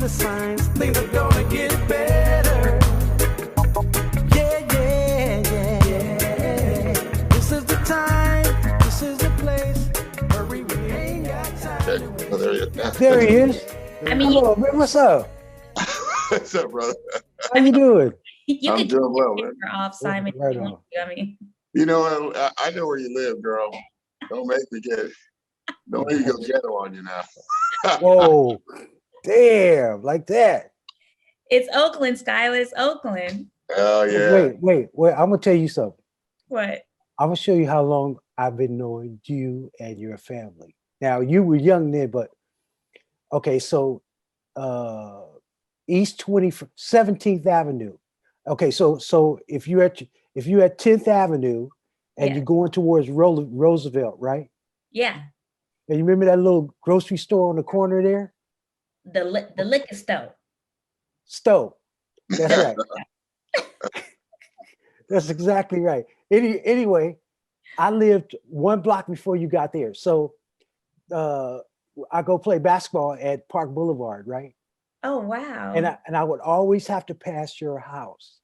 the signs, things are gonna get better. Yeah, yeah, yeah, yeah. This is the time, this is the place. Hurry, we ain't got time. Okay. Oh, there he is. There he is. I mean, Hello, man. What's up? What's up, brother? How you doing? you I'm could doing well, take man. her off, Simon. Right if you want on. to. I mean, You know, I know where you live, girl. Don't make me go ghetto on you now. Whoa, damn, like that. it's Oakland, Skyler. It's Oakland. Oh yeah. Wait. I'm gonna tell you something. What? I'm gonna show you how long I've been knowing you and your family. Now you were young then, but okay, so East 17th Avenue. Okay, so if you're at 10th Avenue and Yeah. you're going towards Roosevelt, right? Yeah, And you remember that little grocery store on the corner there? the liquor store. Stowe. That's right. That's exactly right. Anyway, I lived one block before you got there. So I go play basketball at Park Boulevard, right? Oh wow. And I would always have to pass your house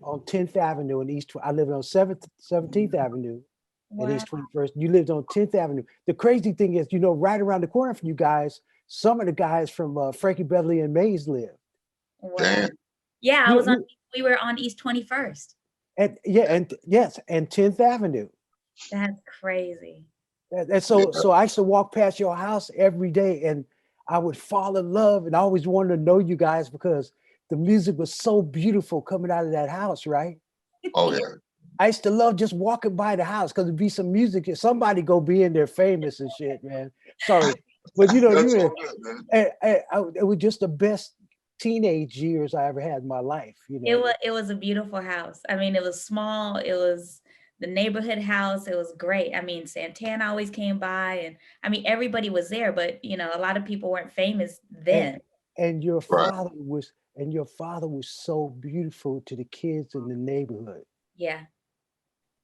on 10th Avenue and East. I lived on 17th Avenue and wow. East 21st. You lived on 10th Avenue. The crazy thing is, right around the corner from you guys, some of the guys from Frankie Beverly and Mays live. Wow. Damn. Yeah, I You- was on. We were on East 21st. And 10th Avenue. That's crazy. And so I used to walk past your house every day and I would fall in love, and I always wanted to know you guys because the music was so beautiful coming out of that house, right? Oh yeah. I used to love just walking by the house because it'd be some music and somebody go be in there famous and shit, man. Sorry. But That's all good, man. it was just the best teenage years I ever had in my life. It was a beautiful house. I mean, it was small. It was the neighborhood house. It was great. I mean, Santana always came by, and I mean, everybody was there. But a lot of people weren't famous then. And your Right. father was so beautiful to the kids in the neighborhood. Yeah.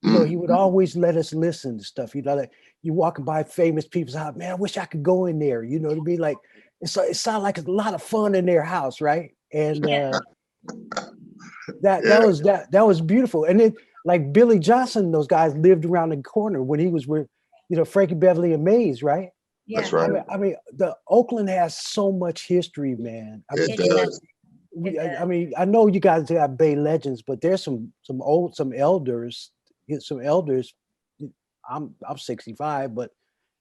He would always let us listen to stuff. Like you walking by famous people's house, man, I wish I could go in there. To be like, it sounded like a lot of fun in their house, right? And Yeah. that was beautiful. And then like Billy Johnson, those guys lived around the corner when he was with, Frankie Beverly and Mays, right? Yeah. That's right. I mean, the Oakland has so much history, man. I mean, It It does. does. I mean, I know you guys have Bay legends, but there's some elders. Some elders. I'm 65, but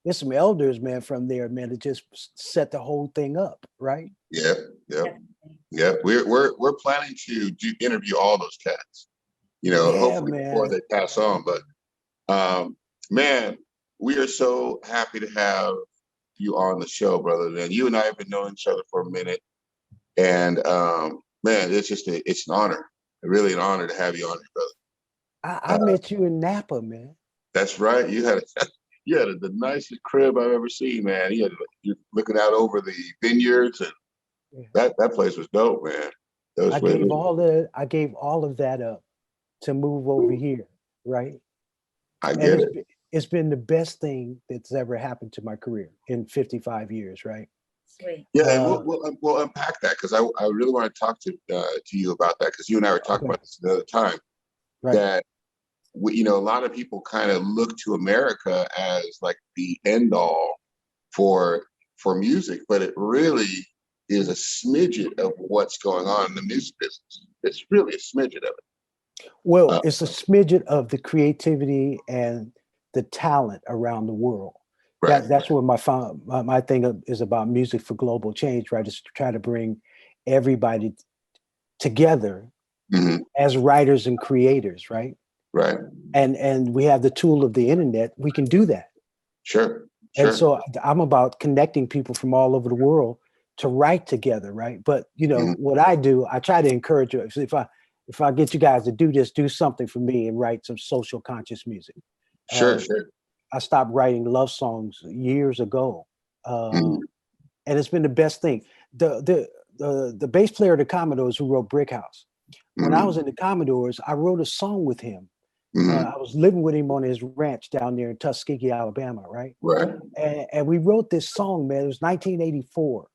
there's some elders, man, from there, man, that just set the whole thing up, right? Yeah. Definitely. We're planning to interview all those cats. Yeah, Hopefully before man. they pass on. But man, we are so happy to have you on the show, brother. And you and I have been knowing each other for a minute. And man, it's an honor. Really an honor to have you on here, brother. I met you in Napa, man. That's right. You had the nicest crib I've ever seen, man. You're looking out over the vineyards, and Yeah. that place was dope, man. That was I really gave all of that up to move over here, right? I And get it. it's been the best thing that's ever happened to my career in 55 years, right? Sweet. Yeah, and we'll unpack that because I really want to talk to you about that because you and I were talking Okay. about this another time. Right. That a lot of people kind of look to America as like the end all for music, but it really is a smidget of what's going on in the music business. It's really a smidget of it. Well, it's a smidget of the creativity and the talent around the world. Right. That's what my thing is about music for global change, right? Is to try to bring everybody together Mhm. as writers and creators, right? Right. And we have the tool of the internet. We can do that. Sure. And so I'm about connecting people from all over the world to write together, right? But what I do, I try to encourage you. If I get you guys to do this, do something for me and write some social conscious music. Sure. I stopped writing love songs years ago, and it's been the best thing. The bass player of the Commodores who wrote Brick House. When I was in the Commodores, I wrote a song with him. I was living with him on his ranch down there in Tuskegee, Alabama, right? Right. And we wrote this song, man. It was 1984.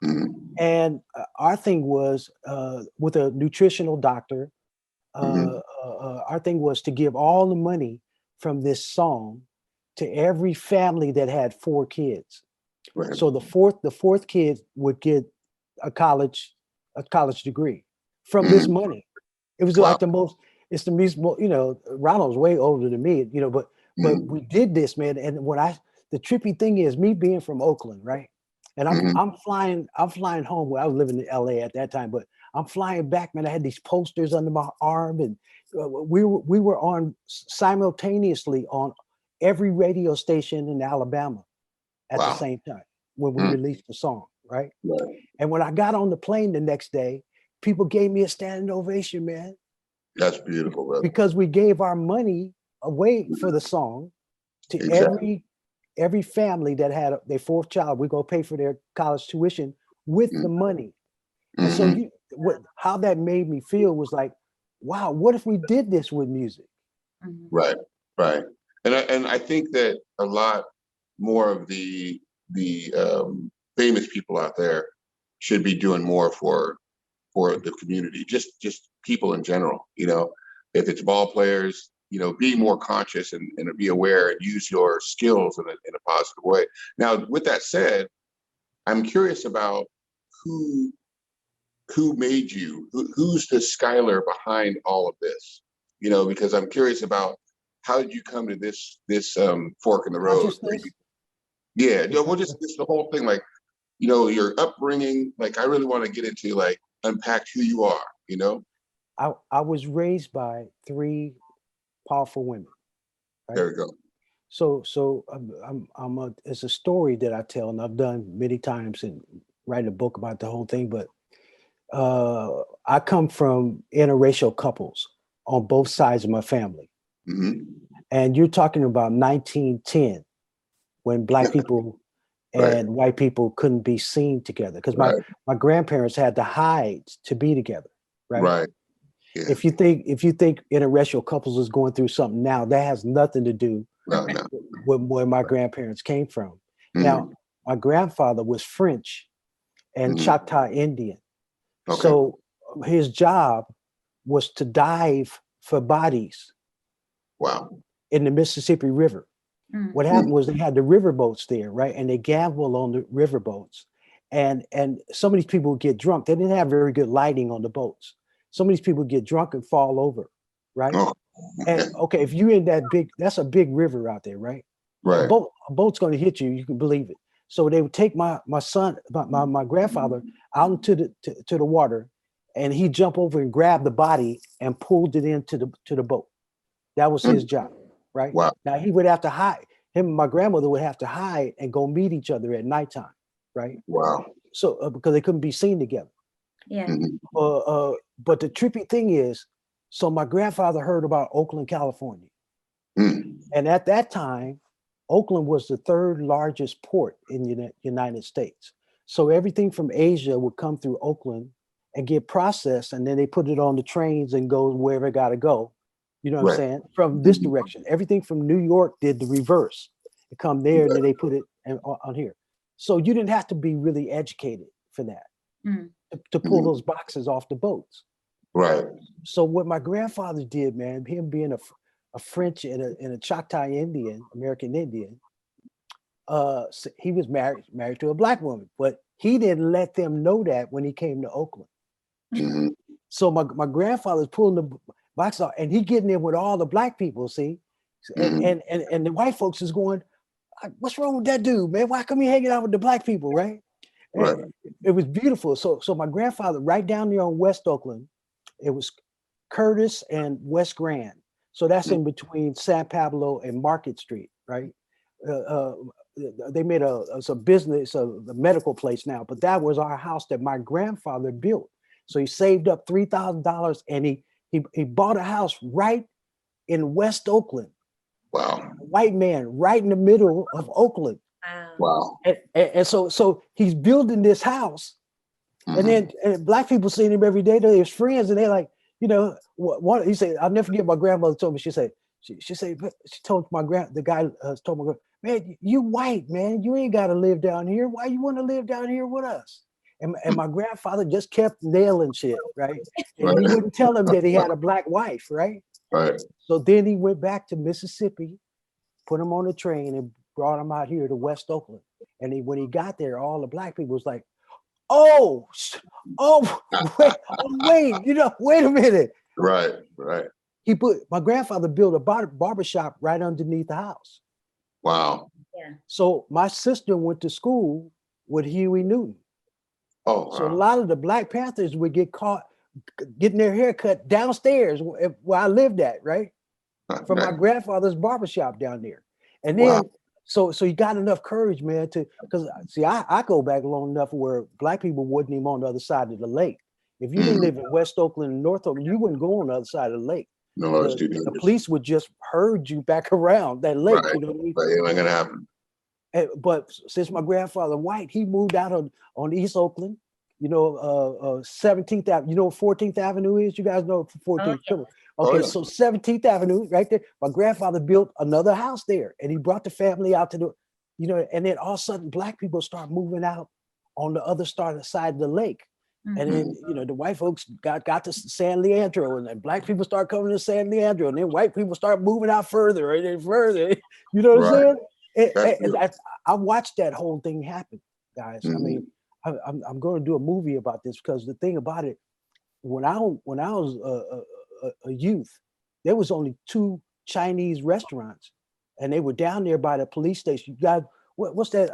And our thing was with a nutritional doctor. Our thing was to give all the money from this song to every family that had 4 kids. Right. So the fourth kid would get a college degree from this money. It was Wow. like it's the most, Ronald's way older than me, but we did this, man. And the trippy thing is me being from Oakland, right? And I'm flying home. Well, I was living in LA at that time, but I'm flying back, man. I had these posters under my arm, and we were on simultaneously on every radio station in Alabama at the same time when we released the song, right? And when I got on the plane the next day, people gave me a standing ovation, man. That's beautiful, brother. Because we gave our money away for the song to every family that had their 4th child. We go pay for their college tuition with the money. And so how that made me feel was like, wow, what if we did this with music? Right. And I think that a lot more of the famous people out there should be doing more for the community, just people in general. If it's ball players, be more conscious and be aware and use your skills in a positive way. Now, with that said, I'm curious about who made you, who's the Skyler behind all of this, because I'm curious about how did you come to this fork in the road? Yeah, well, just the whole thing, like, your upbringing. Like, I really want to get into unpack who you are. I was raised by 3 powerful women. Right? There we go. So it's a story that I tell, and I've done many times and write a book about the whole thing. But I come from interracial couples on both sides of my family. And you're talking about 1910, when Black people and white people couldn't be seen together, because my grandparents had to hide to be together. Right. Yeah. If you think interracial couples is going through something now, that has nothing to do with where my grandparents came from. Now, my grandfather was French and Choctaw Indian. Okay. So his job was to dive for bodies in the Mississippi River. What happened was they had the river boats there, right? And they gambled on the river boats. And some of these people would get drunk. They didn't have very good lighting on the boats. Some of these people get drunk and fall over, right? And okay, if you're in that's a big river out there, right? A boat's going to hit you. You can believe it. So they would take my son, my grandfather, out into the water, and he'd jump over and grab the body and pulled it into the boat. That was his job, right? Wow. Now he would have to hide. Him and my grandmother would have to hide and go meet each other at nighttime, right? Wow. So because they couldn't be seen together. Yeah. But the trippy thing is, so my grandfather heard about Oakland, California. And at that time, Oakland was the 3rd largest port in the United States. So everything from Asia would come through Oakland and get processed, and then they put it on the trains and go wherever it got to go. You know what I'm saying? From this direction. Everything from New York did the reverse. It come there, and then they put it on here. So you didn't have to be really educated for that to pull those boxes off the boats. Right. So what my grandfather did, man, him being a French and a Choctaw Indian, American Indian, so he was married to a Black woman, but he didn't let them know that when he came to Oakland. So my grandfather's pulling the box off, and he getting there with all the Black people, see? And the white folks is going, what's wrong with that dude, man? Why come he hanging out with the Black people, right? It was beautiful. So my grandfather, right down there on West Oakland, it was Curtis and West Grand. So that's in between San Pablo and Market Street, right? They made a business, a medical place now, but that was our house that my grandfather built. So he saved up $3,000 and he bought a house right in West Oakland. Wow. A white man right in the middle of Oakland. Wow. And so he's building this house, and then Black people seeing him every day. They're his friends, and they're like, what he said, I'll never forget, my grandmother told me, she told the guy told me, man, you white, man, you ain't got to live down here. Why you want to live down here with us? And my grandfather just kept nailing shit, right? And he Right. wouldn't tell him that he had a black wife, right? Right. So then he went back to Mississippi, put him on a train, and brought him out here to West Oakland. And when he got there, all the black people was like, oh, wait, wait a minute. Right. Right. My grandfather built a barbershop right underneath the house. Wow. Yeah. So my sister went to school with Huey Newton. Oh, So a wow. lot of the Black Panthers would get caught getting their hair cut downstairs where I lived at, right? From my grandfather's barbershop down there. And then, so you got enough courage, man, because see, I go back long enough where black people wasn't even on the other side of the lake. If you didn't live in West Oakland and North Oakland, you wouldn't go on the other side of the lake. No, it's too The dangerous. police would just herd you back around that lake. Right. You know what I mean? But it ain't gonna happen. But since my grandfather white, he moved out on East Oakland, 17th Avenue. You know what 14th Avenue is? You guys know 14th. Oh, yeah. Okay, yeah. so 17th Avenue, right there. My grandfather built another house there, and he brought the family out to and then all of a sudden, black people start moving out on the other side of the lake. And then, the white folks got to San Leandro, and then black people start coming to San Leandro, and then white people start moving out further and then further. You know what I'm saying? I watched that whole thing happen, guys. I mean, I'm going to do a movie about this because the thing about it, when I was a youth, there was only 2 Chinese restaurants, and they were down there by the police station. You got what's that?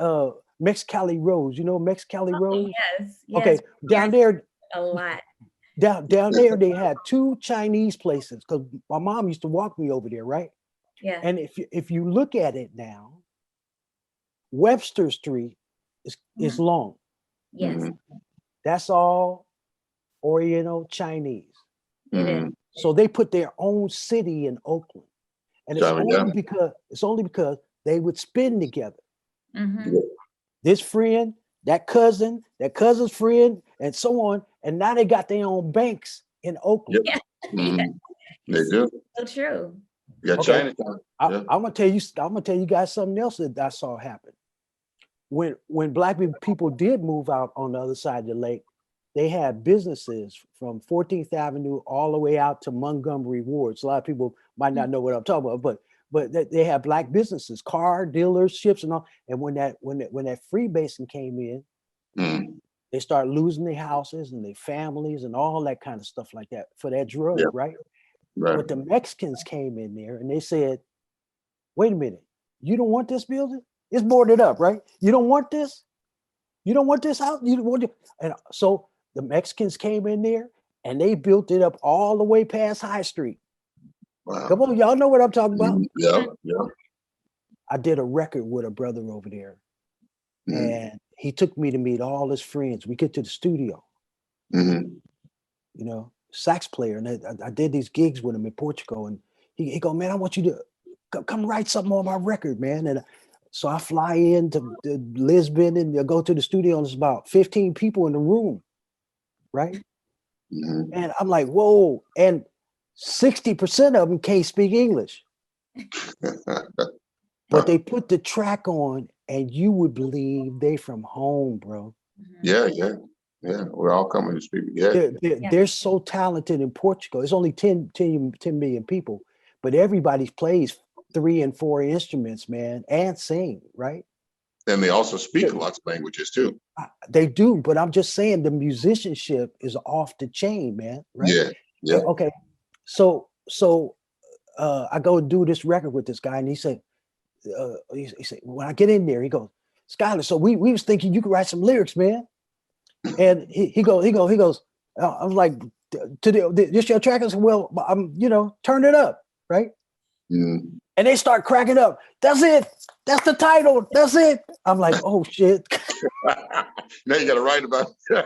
Mexicali Rose. You know Mexicali Rose? Yes. Okay, down there. A lot. Down there, they had 2 Chinese places because my mom used to walk me over there, right? Yeah. And if you look at it now, Webster Street is long. Yes. That's all Oriental Chinese. It is. So they put their own city in Oakland, and it's only because they would spend together. This friend, that cousin's friend, and so on. And now they got their own banks in Oakland. Yeah. They do. So true. Yeah, Okay. Chinatown. I'm gonna tell you guys something else that I saw happen. When black people did move out on the other side of the lake, they had businesses from 14th Avenue all the way out to Montgomery Ward. So a lot of people might not know what I'm talking about, but they had black businesses, car dealerships, and all. And when that freebasing came in, they start losing their houses and their families and all that kind of stuff like that for that drug, right? But the Mexicans came in there and they said, "Wait a minute, you don't want this building? It's boarded up, right? You don't want this? You don't want this house? You don't want it?" And so the Mexicans came in there and they built it up all the way past High Street. Wow. Come on, y'all know what I'm talking about. Yeah. I did a record with a brother over there, and he took me to meet all his friends. We get to the studio, sax player, and I did these gigs with him in Portugal, and he go, "Man, I want you to come write something on my record, man." And so I fly into Lisbon and I go to the studio, and there's about 15 people in the room, right? And I'm like, whoa, and 60% of them can't speak English. But they put the track on, and you would believe they from home, bro. Yeah. We're all coming to speak. Yeah. They're so talented in Portugal. It's only 10 million people, but everybody plays 3 and 4 instruments, man, and sing, right? And they also speak lots of languages too. They do, but I'm just saying the musicianship is off the chain, man. Right? Yeah. Okay. So I go do this record with this guy, and he said, when I get in there, he goes, "Skyler, so we was thinking you could write some lyrics, man." And he goes, I was like, "This your track?" I said, "Well, I'm, turn it up, right?" And they start cracking up. "That's it. That's the title. That's it." I'm like, "Oh shit." Now you got to write about it.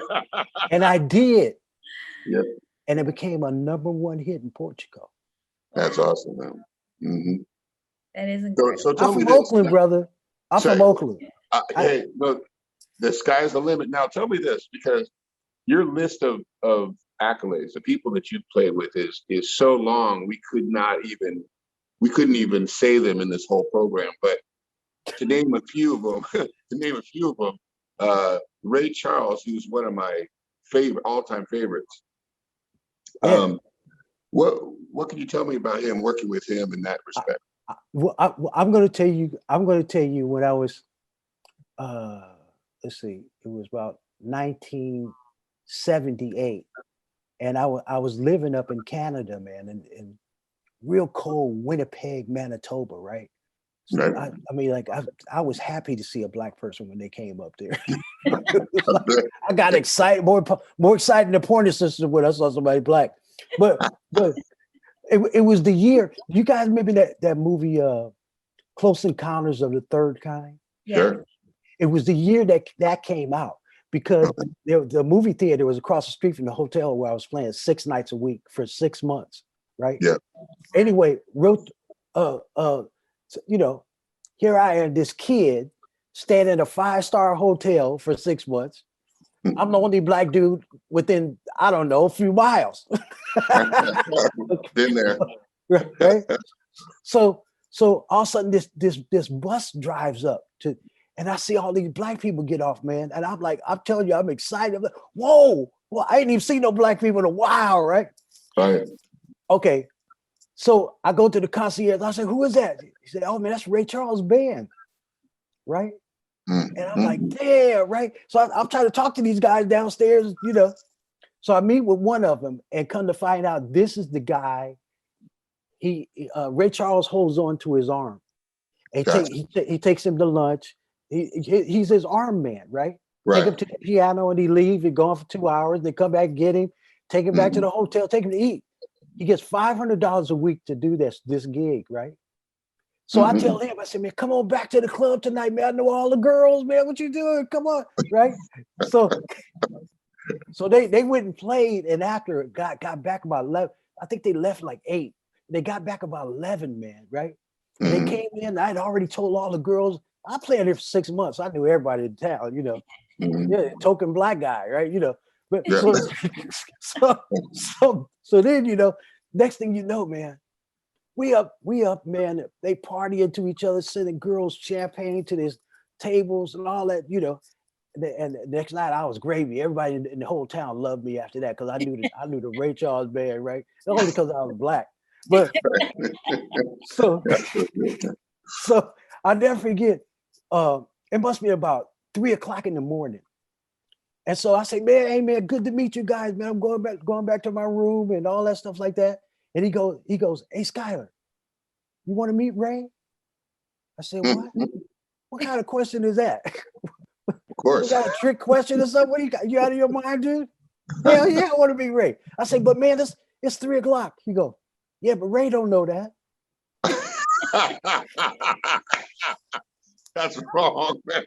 And I did. Yep. And it became a #1 hit in Portugal. That's awesome, man. That is incredible. So tell I'm me from this. Oakland, brother. I'm from Oakland. Hey, look, the sky's the limit. Now tell me this, because your list of accolades, the people that you played with is so long, we couldn't even say them in this whole program. But to name a few of them, Ray Charles, who's one of my all-time favorites. Yeah. What can you tell me about him, working with him in that respect? I'm going to tell you. I'm going to tell you when I was. Let's see. It was about 1978, and I was living up in Canada, man, in real cold Winnipeg, Manitoba, right? So Right. I mean, like I was happy to see a black person when they came up there. I got excited, more excited than the Pointer Sisters when I saw somebody black. But it was the year. You guys remember that movie, Close Encounters of the Third Kind? Yeah. Sure. It was the year that came out because the movie theater was across the street from the hotel where I was playing 6 nights a week for 6 months, right? Yeah. Anyway, here I am, this kid staying in a 5-star hotel for 6 months. I'm the only black dude within, I don't know, a few miles. Been there. Right? So all of a sudden this bus drives up and I see all these black people get off, man. And I'm like, I'm telling you, I'm excited. I'm like, whoa, well, I ain't even seen no black people in a while, right? Right. Okay. So I go to the concierge. I said, who is that? He said, oh man, that's Ray Charles' band. Right? And I'm like, damn, right? So I'm trying to talk to these guys downstairs, So I meet with one of them and come to find out this is the guy. Ray Charles holds on to his arm. And he takes him to lunch. He's his arm man, right? Take him to the piano and he leave. He gone for 2 hours. They come back, get him, take him back to the hotel, take him to eat. He gets $500 a week to do this gig, right? So I tell him, I said, man, come on back to the club tonight, man. I know all the girls, man. What you doing? Come on, right? So they went and played, and after it got back about 11, I think they left like 8. They got back about 11, man, right? They came in. I'd already told all the girls. I played there for 6 months. I knew everybody in town, Yeah, token black guy, right? But so then, next thing you know, man, we up, man. They partying to each other, sending girls champagne to these tables and all that, And the next night I was gravy. Everybody in the whole town loved me after that because I knew the Ray Charles band, right? Not only because I was black, but so I never forget. It must be about 3:00 in the morning. And so I say, man, hey man, good to meet you guys, man. I'm going back to my room and all that stuff like that. And he goes, hey Skyler, you want to meet Ray? I said, what? What kind of question is that? Of course. You got a trick question or something? What you out of your mind, dude? Hell yeah, I want to meet Ray. I say, but man, it's 3:00. He go, yeah, but Ray don't know that. That's wrong, man.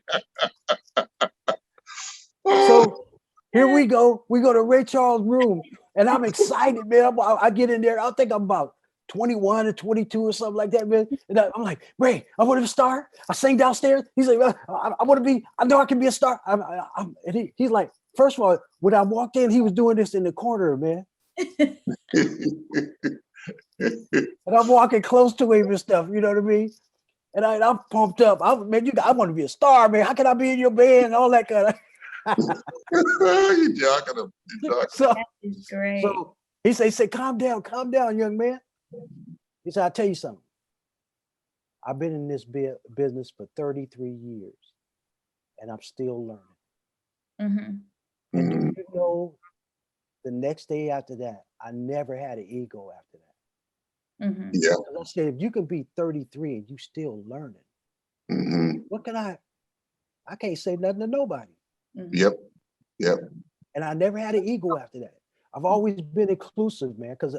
So here we go. We go to Ray Charles' room, and I'm excited, man. I get in there. I think I'm about 21 or 22 or something like that, man. And I'm like, Ray, I want to be a star. I sing downstairs. He's like, I want to be. I know I can be a star. And he's like, first of all, when I walked in, he was doing this in the corner, man. And I'm walking close to him and stuff. You know what I mean? And I'm pumped up. I want to be a star, man. How can I be in your band and all that kind of? You're joking him. So, That is great. so he said, calm down, young man. He said, I'll tell you something. I've been in this business for 33 years, and I'm still learning. And do you know, the next day after that, I never had an ego after that. Yeah. I said, if you can be 33 and you still learning, what can I can't say nothing to nobody. Yep. And I never had an ego after that. I've always been inclusive, man, because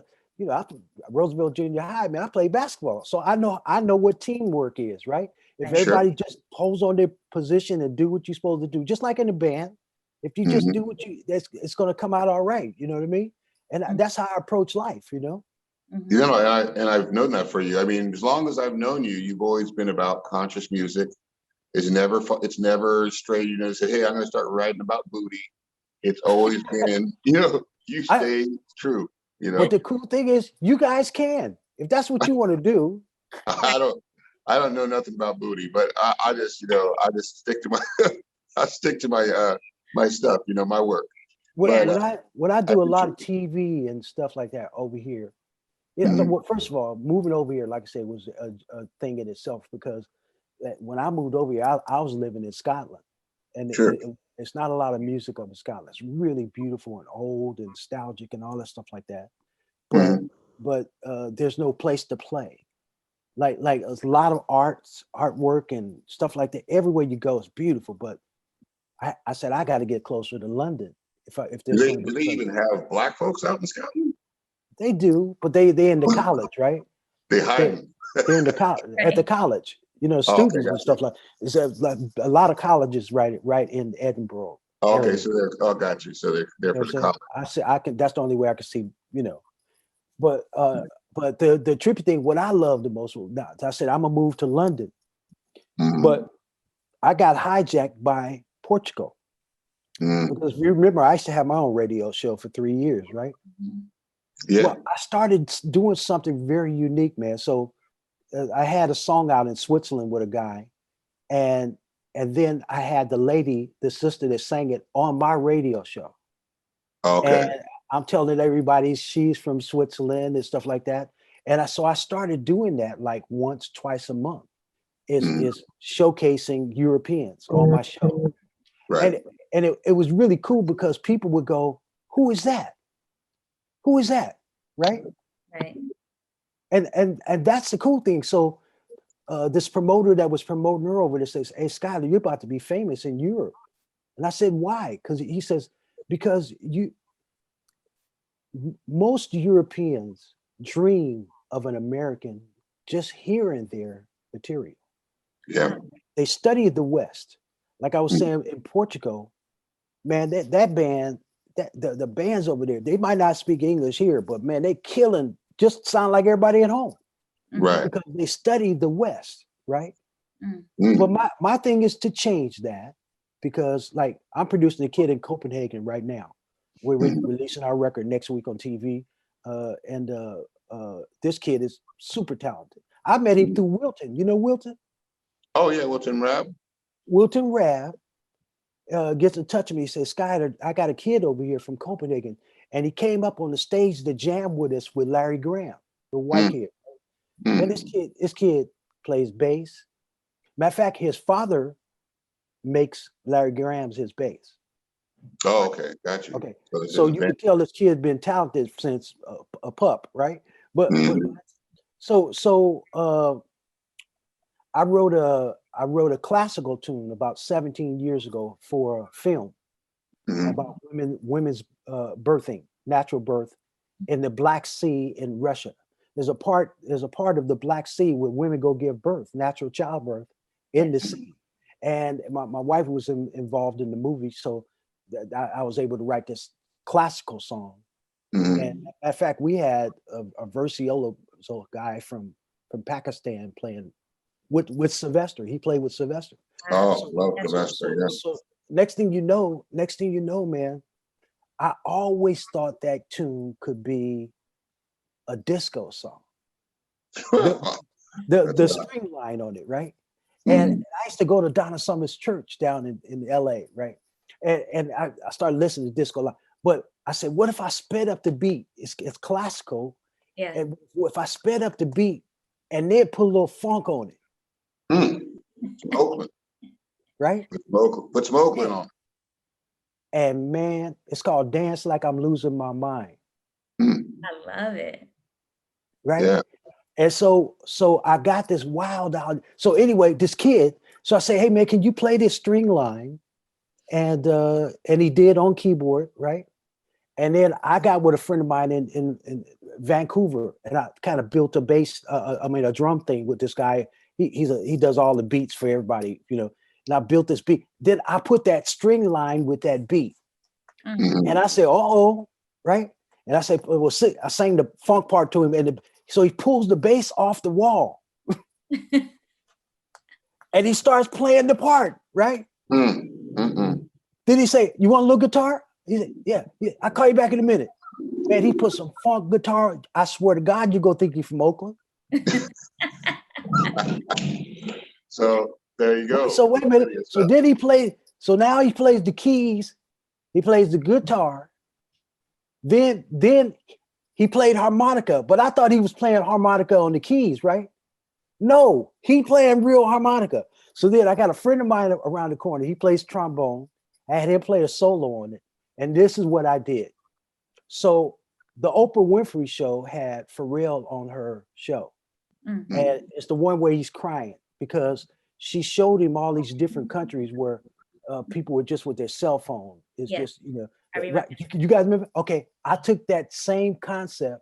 Roosevelt Junior High, man, I played basketball. So I know what teamwork is, right? If everybody just holds on their position and do what you're supposed to do, just like in the band, if you just do it's going to come out all right. You know what I mean? And that's how I approach life, And I've known that for you. I mean, as long as I've known you, you've always been about conscious music. It's never straight. Say, hey, I'm going to start writing about booty. It's always been, you stay true. But the cool thing is, you guys can, if that's what you want to do. I don't know nothing about booty, but I just stick to my my stuff, you know, my work. When, But when I I do a lot of appreciate TV and stuff like that over here, it. yeah. Well, first of all, moving over here, like I said, was a thing in itself because when I moved over here, I was living in Scotland, and Sure. it's not a lot of music over Scotland. It's really beautiful and old and nostalgic and all that stuff like that. But Mhm. there's no place to play. Like a lot of artwork and stuff like that. Everywhere you go, it's beautiful. But I said I got to get closer to London if Do there's they going to do be they something. even have black folks out in Scotland? They do, but they in the college, right? They They hiding. they're in the at the Right. college, you know, Oh, okay, students and gotcha. stuff like a lot of colleges right in Edinburgh Oh, okay, area. so they're got you. So they're there You know for what the I'm saying? college. I say I can. That's the only way I can see, you know. But the trippy thing, what I love the most, now, I said I'm gonna move to London, Mhm. but I got hijacked by Portugal Mhm. because you remember I used to have my own radio show for 3 years, right? Yeah. Well, I started doing something very unique, man. So I had a song out in Switzerland with a guy, and then I had the sister that sang it on my radio show. Okay. And I'm telling everybody she's from Switzerland and stuff like that. And I started doing that like once, twice a month. Mhm. Is showcasing Europeans on my show. Right. And it was really cool because people would go, "Who is that? Who is that?" Right? Right. And that's the cool thing. So this promoter that was promoting her over there says, "Hey, Skyler, you're about to be famous in Europe." And I said, "Why?" Because he says, "Because most Europeans dream of an American just hearing their material. Yeah. They study the West. Like I was Mhm. saying in Portugal, man, that band, the bands over there, they might not speak English here, but man, they killing just sound like everybody at home Right. because they study the West, right?" Mm. But Mhm. my thing is to change that because like I'm producing a kid in Copenhagen right now. We're Mhm. releasing our record next week on TV. And this kid is super talented. I met him through Wilton. You know Wilton? Oh yeah, Wilton Rap. Wilton Rab gets in touch with me. He says, Skyler, I got a kid over here from Copenhagen. And he came up on the stage to jam with us with Larry Graham, the white Mhm. kid. Man, Mhm. this kid plays bass. Matter of fact, his father makes Larry Graham's his bass. Oh, okay, got you. Okay, So this so is a you band. can tell this kid been talented since a pup, right? But Mhm. I wrote a classical tune about 17 years ago for a film Mhm. about women's birthing, natural birth in the Black Sea in Russia. There's a part of the Black Sea where women go give birth, natural childbirth in the Yes. sea. And my wife was involved in the movie, so I was able to write this classical song. And Mhm. in fact, we had a Versiolo guy from Pakistan playing with Sylvester. He played with Sylvester. Wow. Oh, So love That's Sylvester. Yeah. next thing you know, man, I always thought that tune could be a disco song. The That's the wild. string line on it, right? And Mhm. I used to go to Donna Summer's church down in LA, right? And I started listening to disco a lot. But I said, what if I sped up the beat? It's classical. Yeah. And if I sped up the beat and then put a little funk on it, Some Oakland. right? Put some Oakland Yeah. on. And man, it's called Dance Like I'm Losing My Mind, Mhm. I love it. right? Yeah. And so I got this wild out. So anyway, this kid, so I say, hey man, can you play this string line? And he did on keyboard, right? And then I got with a friend of mine in Vancouver, and I kind of built a bass, a drum thing with this guy. He does all the beats for everybody, you know. And I built this beat. Then I put that string line with that beat, Mm. and Mhm. I said, "Oh, right." And I said, "Well, I sang the funk part to him, and so he pulls the bass off the wall, and he starts playing the part, right?" Mhm. Mhm. Then he say, "You want a little guitar?" He said, "Yeah, yeah. I'll call you back in a minute." Man, he put some funk guitar. I swear to God, you go think he's from Oakland. So there you go. So wait a minute. So then he plays. So now he plays the keys He plays the guitar. Then he played harmonica, but I thought he was playing harmonica on the keys, right? No, he playing real harmonica. So then I got a friend of mine around the corner. He plays trombone. I had him play a solo on it. And this is what I did. So the Oprah Winfrey show had Pharrell on her show. Mm-hmm. And it's the one where he's crying because she showed him all these different countries where people were just with their cell phone. It's just, right. You guys remember? Okay, I took that same concept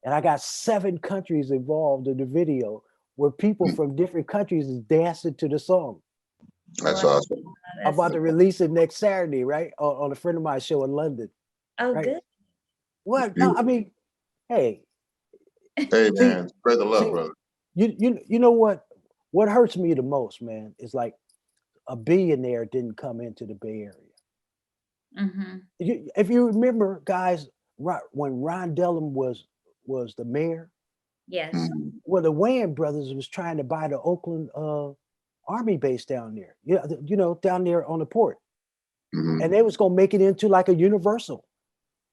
and I got 7 countries involved in the video where people from different countries is dancing to the song. That's awesome. I'm about to release it next Saturday, right? On a friend of mine's show in London. Oh, right? good. What? No, I mean, hey. Hey, man, spread the love, brother. You know what? What hurts me the most, man, is like a billionaire didn't come into the Bay Area. Mm-hmm. If you remember, guys, when Ron Dellum was the mayor, yes, well, the Wayans brothers was trying to buy the Oakland Army base down there, down there on the port, and they was gonna make it into like a Universal.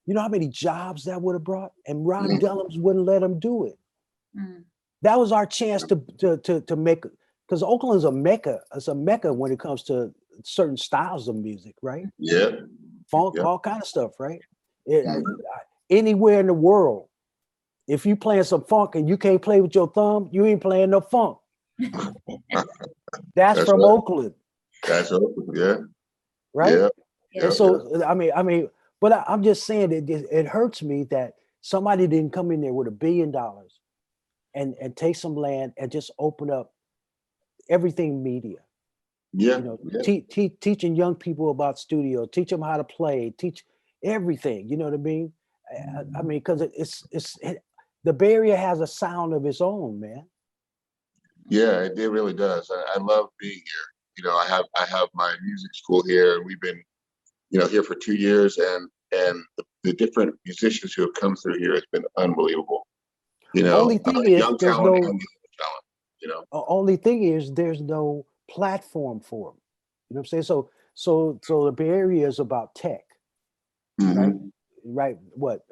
You know how many jobs that would have brought, and Ron Dellums wouldn't let them do it. That was our chance to make, because Oakland's a mecca. It's a mecca when it comes to certain styles of music, right? Yeah, funk, all kind of stuff, right? Anywhere in the world, if you playing some funk and you can't play with your thumb, you ain't playing no funk. That's from right. Oakland. That's Oakland, yeah. Right? Yeah. And so, I mean, but I'm just saying that it hurts me that somebody didn't come in there with $1 billion and take some land and just open up everything media. Yeah. Teaching young people about studio, teach them how to play, teach everything. You know what I mean? I mean, because the Bay Area has a sound of its own, man. Yeah, it really does. I love being here. I have my music school here, and we've been, here for 2 years, and the different musicians who have come through here has been unbelievable. Only thing is, young there's talent no and young talent. Only thing is, there's no platform for them. You know what I'm saying? So the Bay Area is about tech, right? What,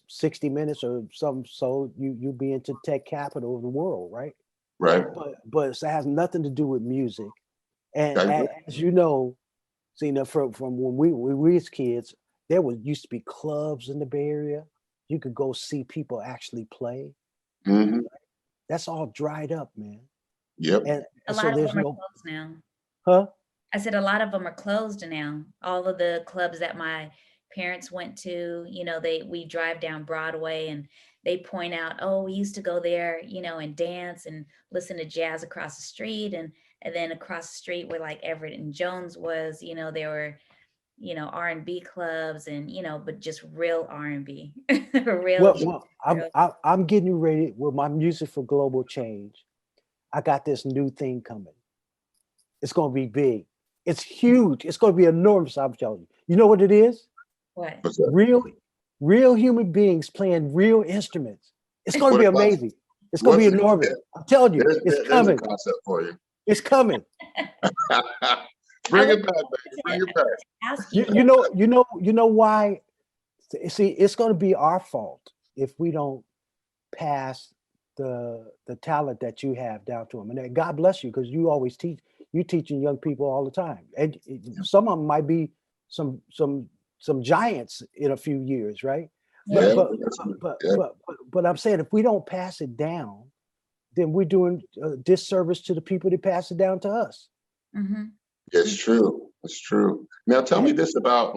60 minutes or something? So you be into tech capital of the world, right? Right. But it has nothing to do with music. And as you know, Zina, from when we was kids, there used to be clubs in the Bay Area. You could go see people actually play. That's all dried up, man. Yep. And a lot of them are closed now. Huh? I said a lot of them are closed now. All of the clubs that my parents went to, we drive down Broadway and they point out, oh, we used to go there, and dance and listen to jazz across the street. And then across the street where like Everett and Jones was, there were, R&B clubs and, but just real R&B. Well, I'm getting ready with my Music for Global Change. I got this new thing coming. It's going to be big. It's huge. It's going to be enormous, I'm telling you. You know what it is? What? Real human beings playing real instruments. It's going to be amazing. It's going to be enormous. I'm telling you, it's coming. There's a concept for you. It's coming. Bring it back, baby. Bring it back. You know why? See, it's going to be our fault if we don't pass the talent that you have down to them. And God bless you, because you always teach. You're teaching young people all the time, and some of them might be some giants in a few years, right? Yeah. But I'm saying, if we don't pass it down, then we're doing a disservice to the people that pass it down to us. It's true. It's true. Now, tell me this about.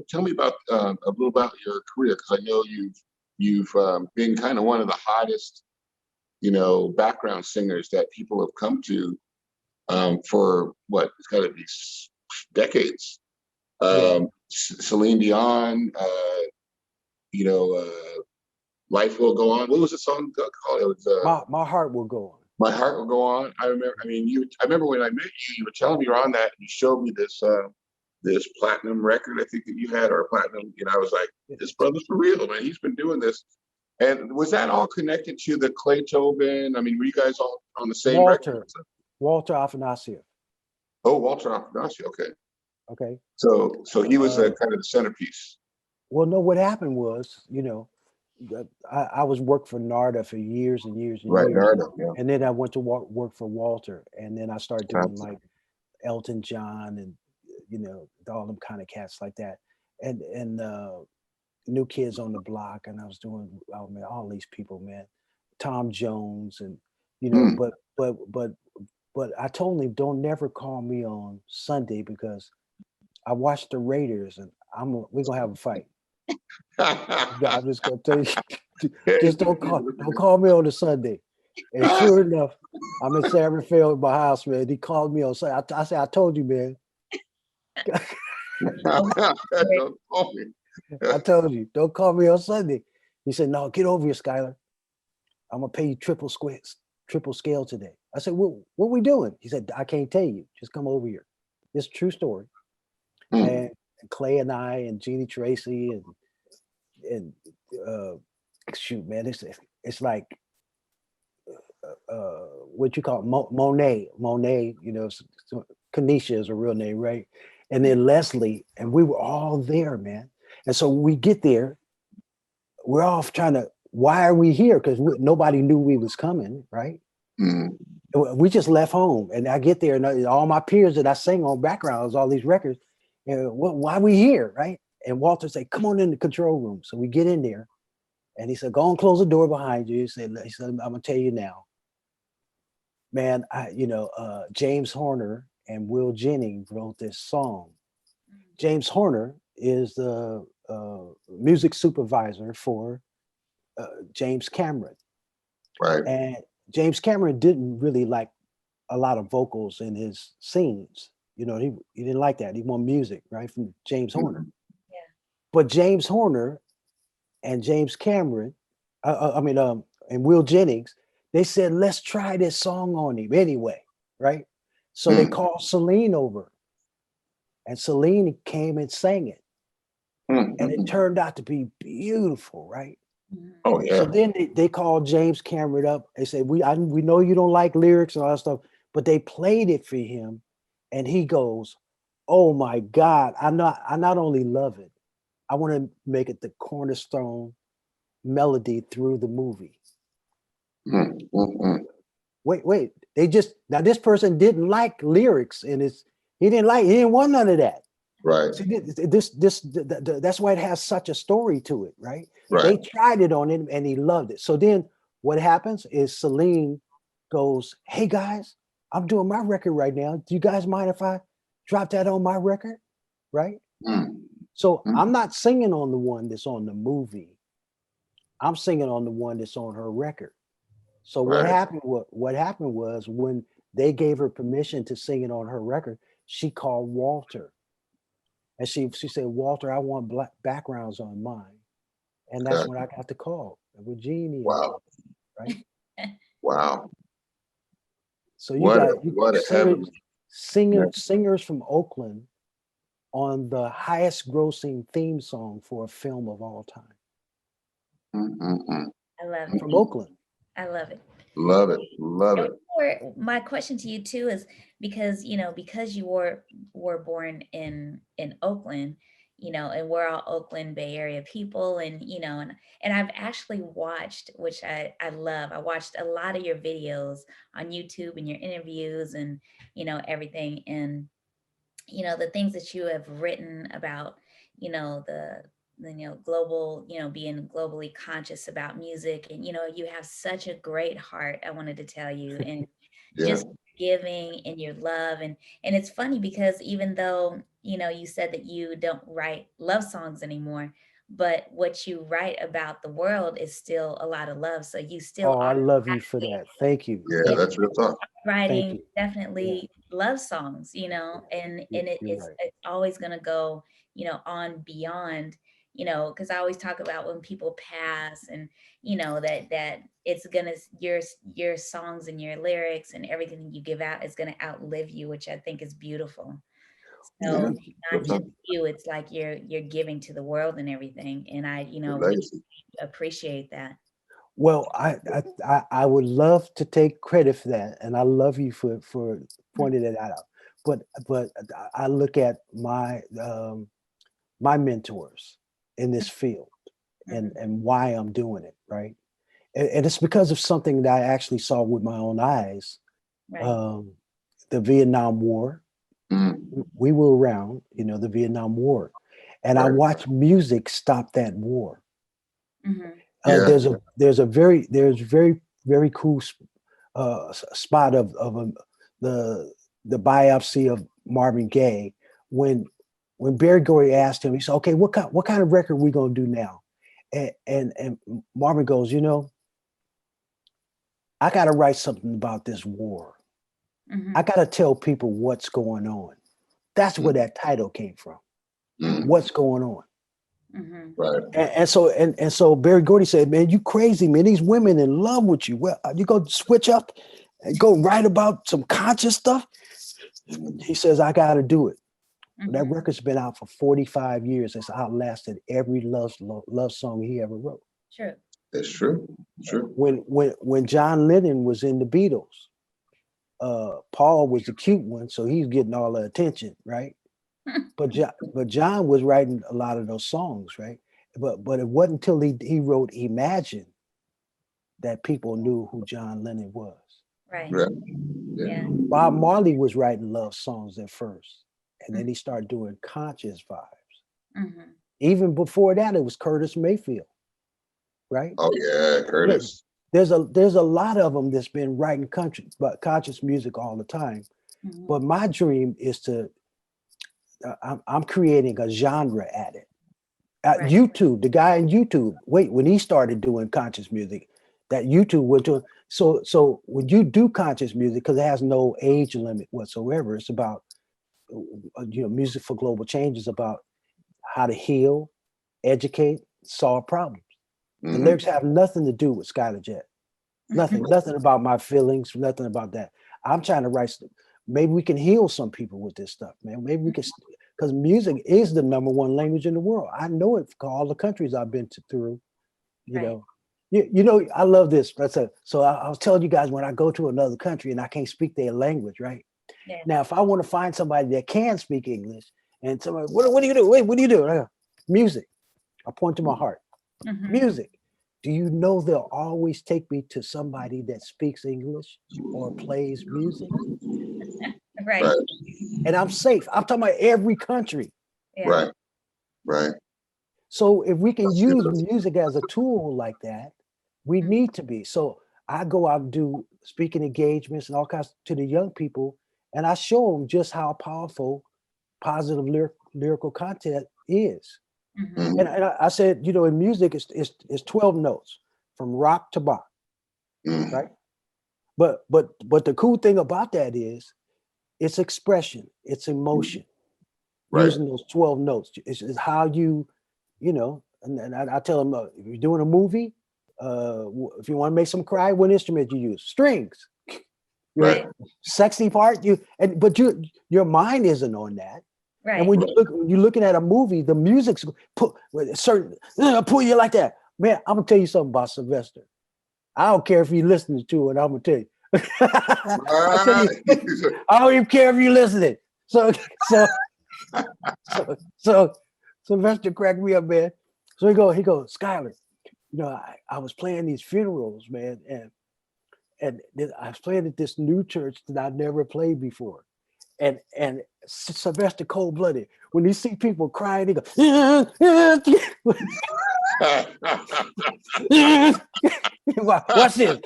Tell me about a little about your career, because I know you've been kind of one of the hottest, background singers that people have come to for what, it's got to be decades. Celine Dion, Life Will Go On. What was the song called? It was My Heart Will Go On. My Heart Will Go On. I remember. I remember when I met you. You were telling me you're on that, and you showed me this this platinum record, I think, that you had, or a platinum. I was like, this brother's for real, man. He's been doing this. And was that all connected to the Claytoven? Were you guys all on the same record? Walter Afanasieff. Oh, Walter Afanasieff. Okay. Okay. So he was a Uh, kind of the centerpiece. well, no, what happened was, I was worked for NARDA for years and years and Right, years. Nardo, yeah. And then I went to work for Walter. And then I started doing Absolutely. like Elton John and, all them kind of cats like that. And New Kids on the Block. And I was doing, oh man, all these people, man. Tom Jones and, Mm. but I told him, don't never call me on Sunday because I watched the Raiders and we're going to have a fight. I'm just gonna tell you, just don't call me on a Sunday. And sure enough, I'm in San Rafael in my house, man. He called me on Sunday. I said, I told you, man. Don't call me. I told you, don't call me on Sunday. He said, no, get over here, Skyler. I'm gonna pay you triple scale today. I said, what we doing? He said, I can't tell you. Just come over here. It's a true story. Mm. And Clay and I and Jeannie Tracy and uh shoot, man, it's like what you call it, Monet, Kanisha is a real name, right? And then Leslie, and we were all there, man. And so we get there, we're off trying to, why are we here? Because nobody knew we was coming, right? Mm. We just left home, and I get there, and all my peers that I sing on backgrounds, all these records, and why we here, right? And Walter said, come on in the control room. So we get in there, and he said, go and close the door behind you. He said, I'm gonna tell you now, man. James Horner and Will Jennings wrote this song. James Horner is the music supervisor for James Cameron, Right. and James Cameron didn't really like a lot of vocals in his scenes. He didn't like that. He wanted music, right, from James Horner. Mhm. But James Horner and James Cameron, and Will Jennings, they said, let's try this song on him anyway, right? So they Mm. called Celine over, and Celine came and sang it, Mm. and it Mm. turned out to be beautiful, right? Oh So yeah. then they called James Cameron up. They said, we know you don't like lyrics and all that stuff, but they played it for him, and he goes, oh my God, I not only love it, I want to make it the cornerstone melody through the movie. Mm. Mm. Mm. Wait. Now this person didn't like lyrics and he didn't want none of that. Right. See, that's why it has such a story to it, right? Right. They tried it on him and he loved it. So then what happens is Celine goes, hey guys, I'm doing my record right now. Do you guys mind if I drop that on my record? Right? Mm. So Mm. I'm not singing on the one that's on the movie. I'm singing on the one that's on her record. So what Right. happened? What happened was when they gave her permission to sing it on her record, she called Walter, and she said, "Walter, I want black backgrounds on mine," and that's Okay. when I got the call with Jeannie and Wow. them, right? Wow. So you What a got what a singers, heavenly. Yeah. singers from Oakland on the highest grossing theme song for a film of all time Mm. Mm. Mm. I love it. from Oakland. I love it. Love it. Love And it. my question to you too is because you were born in Oakland, and we're all Oakland Bay Area people, and I've actually watched, which I love. I watched a lot of your videos on YouTube and your interviews and everything, and the things that you have written about, the global, being globally conscious about music, and you have such a great heart, I wanted to tell you, and Yeah. just giving and your love, and it's funny because even though you said that you don't write love songs anymore, but what you write about the world is still a lot of love, so you still Oh, I are love you for that. Thank you. Yeah. Thank That's you. real talk. Thank writing you. Yeah, definitely love songs, and you're it's right. always going to go, on beyond, because I always talk about when people pass, and that it's gonna your songs and your lyrics and everything you give out is gonna outlive you, which I think is beautiful. Yeah. So Real not talk. just you, it's like you're giving to the world and everything, and I The really legacy. appreciate that. Well, I would love to take credit for that, and I love you for pointing that out. but I look at my mentors in this field and why I'm doing it, right? And it's because of something that I actually saw with my own eyes. Right. The Vietnam War. We were around, the Vietnam War, and I Right. watched music stop that war. Yeah. There's very cool spot of the biopsy of Marvin Gaye when Barry Gordy asked him, he said, "Okay, what kind of record are we gonna do now?" And Marvin goes, I got to write something about this war. I got to tell people what's going on. That's where that title came from. What's going on? Right. And so Barry Gordy said, "Man, you crazy, man. These women in love with you. Well, you go switch up and go write about some conscious stuff." He says, "I got to do it." That record's been out for 45 years. It's outlasted every love song he ever wrote. True. That's true. True. When John Lennon was in the Beatles, Paul was the cute one, so he's getting all the attention, right? But John was writing a lot of those songs, right? But it wasn't until he wrote Imagine that people knew who John Lennon was. Right. Right. Yeah. Bob Marley was writing love songs at first, and then he started doing conscious vibes. Even before that, it was Curtis Mayfield, right? Oh yeah, Curtis. There's a lot of them that's been writing conscious music all the time. But my dream is to I'm creating a genre at it. At Right. YouTube, the guy in YouTube, when he started doing conscious music, that YouTube went to. So when you do conscious music, because it has no age limit whatsoever, it's about music for global change is about how to heal, educate, solve problems. The lyrics have nothing to do with Skyler Jett. Nothing about my feelings, nothing about that. I'm trying to write. Maybe we can heal some people with this stuff, man. Maybe we can, because music is the #1 language in the world. I know it for all the countries I've been through. I love this. So I was telling you guys, when I go to another country and I can't speak their language, right? Yeah. Now, if I want to find somebody that can speak English, and somebody, what do you do? Wait, what do you do? I go, music. I point to my heart. Music. Do you know they'll always take me to somebody that speaks English or plays music? Right. Right. And I'm safe. I'm talking about every country. Yeah. Right. Right. So if we can That's use good. music as a tool like that, we need to be. So I go out and do speaking engagements and all kinds to the young people, and I show them just how powerful positive lyrical content is. And I said, in music, it's 12 notes from rock to bop, right? But the cool thing about that is it's expression, it's emotion, Right. using those 12 notes. It's how you, and I tell them, if you're doing a movie, if you want to make some cry, what instrument you use? Strings. Right. Sexy part, but your mind isn't on that. Right. And when you're looking at a movie, the music's pull you like that. Man, I'm gonna tell you something about Sylvester. I don't care if you're listening to it. I'm gonna tell you. I don't even care if you're listening. So Sylvester cracked me up, man. So he goes, Skyler, I was playing these funerals, man, and I was playing at this new church that I never played before. And Sylvester cold-blooded. When you see people crying, he goes, watch this.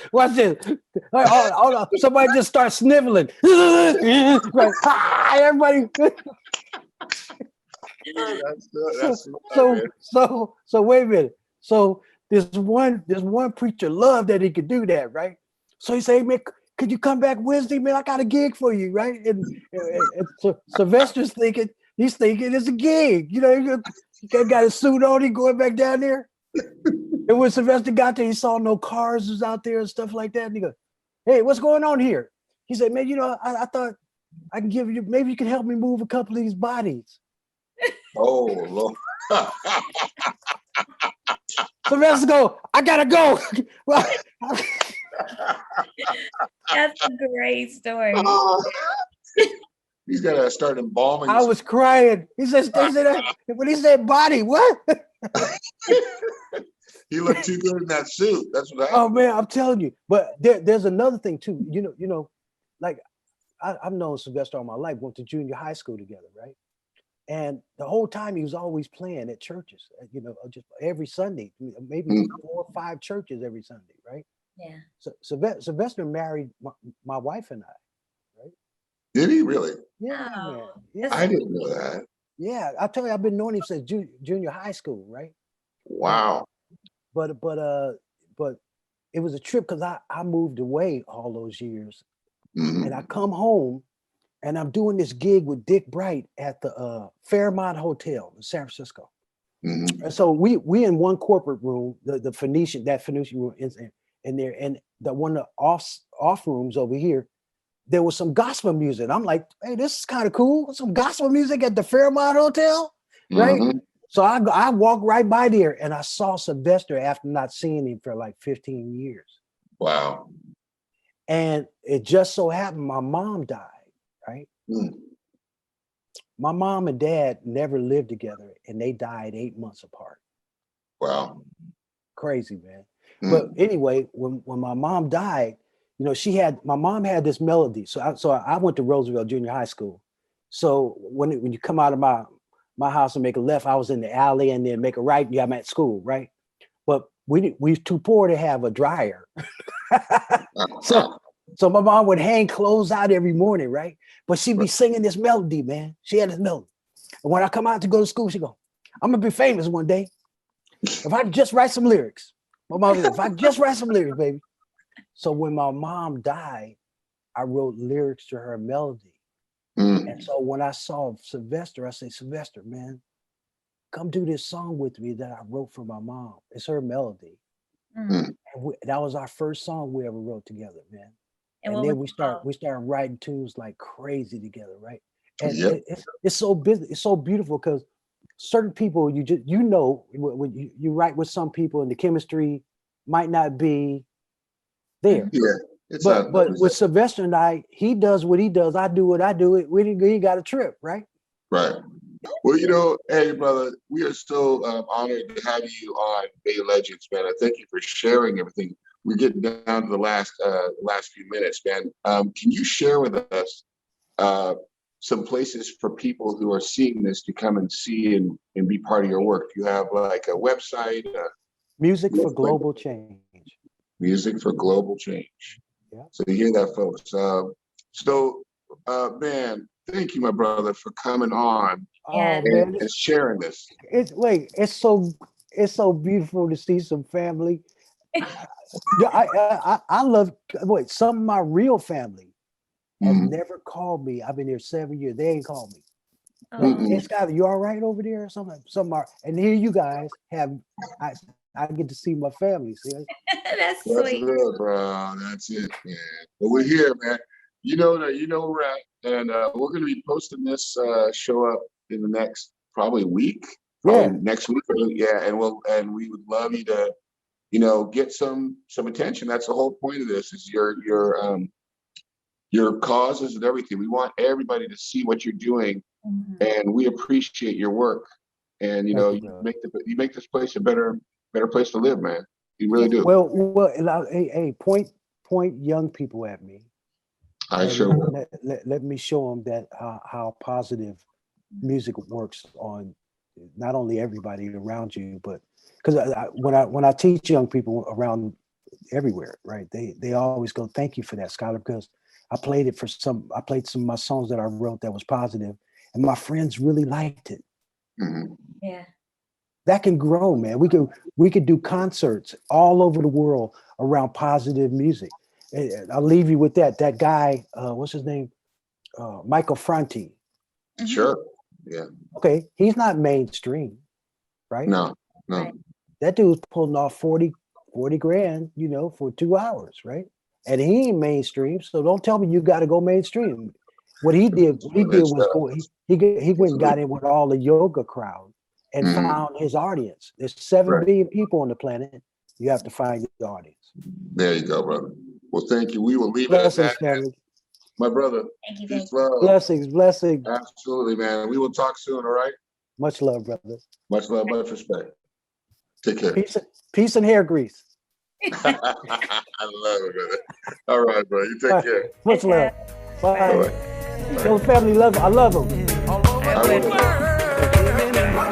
Hold on. Somebody just starts sniveling. Like, everybody. So wait a minute. So there's one preacher loved that he could do that, right? So he say, hey, man, could you come back Wednesday, man? I got a gig for you, right? And so Sylvester's thinking it's a gig. He got his suit on, he going back down there. And when Sylvester got there, he saw no cars was out there and stuff like that. And he goes, hey, what's going on here? He said, man, I thought I can give you, maybe you can help me move a couple of these bodies. Oh, Lord. Sylvester go, I gotta go. Well, that's a great story. He's got to start embalming. I was crying. He said, when he said body, what? He looked too good in that suit. That's what Oh happened. man, I'm telling you. But there's another thing too. Like I've known Sylvester all my life. Went to junior high school together, right? And the whole time he was always playing at churches. Just every Sunday, maybe 4 or 5 churches every Sunday, right? Yeah. So Sylvester married my wife and I, right? Did he really? Yeah, Oh, man. Yeah, I didn't know that. yeah. I tell you, I've been knowing him since junior high school, right? Wow. But it was a trip because I moved away all those years, and I come home, and I'm doing this gig with Dick Bright at the Fairmont Hotel in San Francisco. And so we in one corporate room, the Phoenician room is in there, and the one of the off rooms over here, there was some gospel music. I'm like, hey, this is kind of cool. Some gospel music at the Fairmont Hotel, right? So I walked right by there, and I saw Sylvester after not seeing him for like 15 years. Wow. And it just so happened my mom died, right? My mom and dad never lived together, and they died 8 months apart. Wow. Crazy, man. But anyway, when my mom died, my mom had this melody. So I went to Roosevelt Junior High School. So when you come out of my house and make a left, I was in the alley, and then make a right, yeah, I'm at school, right? But we was too poor to have a dryer. So my mom would hang clothes out every morning, right? But she'd be singing this melody, man. She had this melody. And when I come out to go to school, she go, I'm gonna be famous one day. If I could just write some lyrics. My mom said, if I could just write some lyrics, baby. So when my mom died, I wrote lyrics to her melody. And so when I saw Sylvester, I said, Sylvester, man, come do this song with me that I wrote for my mom. It's her melody. And that was our first song we ever wrote together, man. And then we started writing tunes like crazy together, right? And it's so busy, it's so beautiful because certain people when you write with some people and the chemistry might not be there. Yeah. But with Sylvester and I, he does what he does, I do what I do. We ain't got a trip, right? Right. Well, hey, brother, we are so honored to have you on Bay Legends, man. I thank you for sharing everything. We're getting down to the last few minutes, man. Can you share with us some places for people who are seeing this to come and see and be part of your work? Do you have like a website? Music for Global Change. Music for Global Change. Yeah. So you hear that, folks. Man, thank you, my brother, for coming on and sharing this. It's so beautiful to see some family. I love some of my real family have never called me. I've been here 7 years. They ain't called me. Hey, Skyler, you all right over there? And here you guys have. I get to see my family. See, that's sweet. That's it, bro. That's it, man. But we're here, man. You know where we're at, and we're going to be posting this show up in the next probably week. Next week. Yeah, and we would love you to, get some attention. That's the whole point of this. Is your causes and everything. We want everybody to see what you're doing, and we appreciate your work. And you make this place a better place to live, man. You really do. Well, hey, point young people at me. I sure will. Let me show them that how positive music works on not only everybody around you, but because when I teach young people around everywhere, right? They always go, "Thank you for that, Skyler," because I played some of my songs that I wrote that was positive, and my friends really liked it. Yeah. That can grow, man. We could do concerts all over the world around positive music. I'll leave you with that. That guy, what's his name? Michael Franti. Sure. Yeah. Okay, he's not mainstream, right? No. Right. That dude's pulling off 40 grand, for 2 hours, right? And he ain't mainstream, so don't tell me you got to go mainstream. What he did was he went and got in with all the yoga crowd and found his audience. There's 7 billion people on the planet. You have to find your audience. There you go, brother. Well, thank you. We will leave it at that. My brother. Thank you. Peace, love. Blessings. Absolutely, man. We will talk soon, all right? Much love, brother. Much love, much respect. Take care. Peace and hair grease. I love it, brother. All right, bro. You take care. Much love. Bye. Bye. Your family love. I love them. All over I the will. world.